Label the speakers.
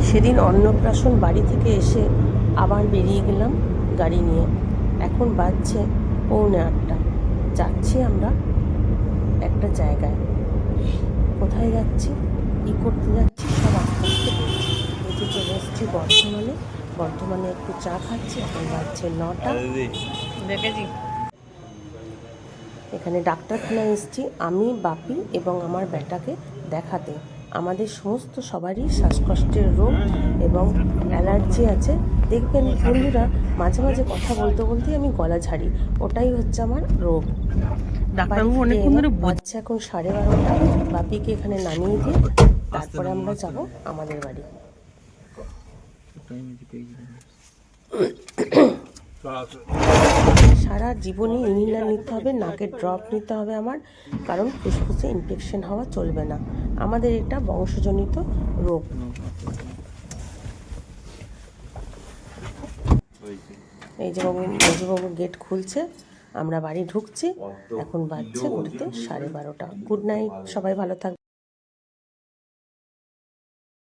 Speaker 1: সেদিন অন্নপ্রাশন বাড়ি থেকে এসে আবার বেরিয়ে গেলাম গাড়ি নিয়ে। এখন বাজছে 7:45। যাচ্ছি আমরা একটা জায়গায়। কোথায় যাচ্ছি, কী করতে যাচ্ছি সব আস্তে আস্তে বলছি। এই যে চলে এসেছি বর্ধমানে একটু চা খাচ্ছি। এখন বাজছে 9টা।
Speaker 2: দেখেছি
Speaker 1: এখানে ডাক্তারখানায় এসেছি আমি, বাপি এবং আমার বেটাকে দেখাতে। আমাদের সমস্ত সবারই শ্বাসকষ্টের রোগ এবং অ্যালার্জি আছে। দেখবেন বন্ধুরা, মাঝে মাঝে কথা বলতে বলতেই আমি গলা ঝাড়ি, ওটাই হচ্ছে আমার রোগ।
Speaker 2: ডাক্তারবাবু অনেকক্ষণ ধরে
Speaker 1: বাচ্চা এখন 12:30। বাপিকে এখানে নামিয়ে দিয়ে তারপরে আমরা যাব আমাদের বাড়ি। সারা জীবনে ইনহেলার নিতে হবে, নাকের ড্রপ নিতে হবে আমার, কারণ ফুসফুসে ইনফেকশন হওয়া চলবে না। আমাদের এটা বংশজনিত রোগ। এই যে মেজবাবু গেট খুলছে, আমরা বাড়ি ঢুকছি। এখন বাজছে ঘড়িতে 12:30। গুড নাইট, সবাই ভালো থাকবে।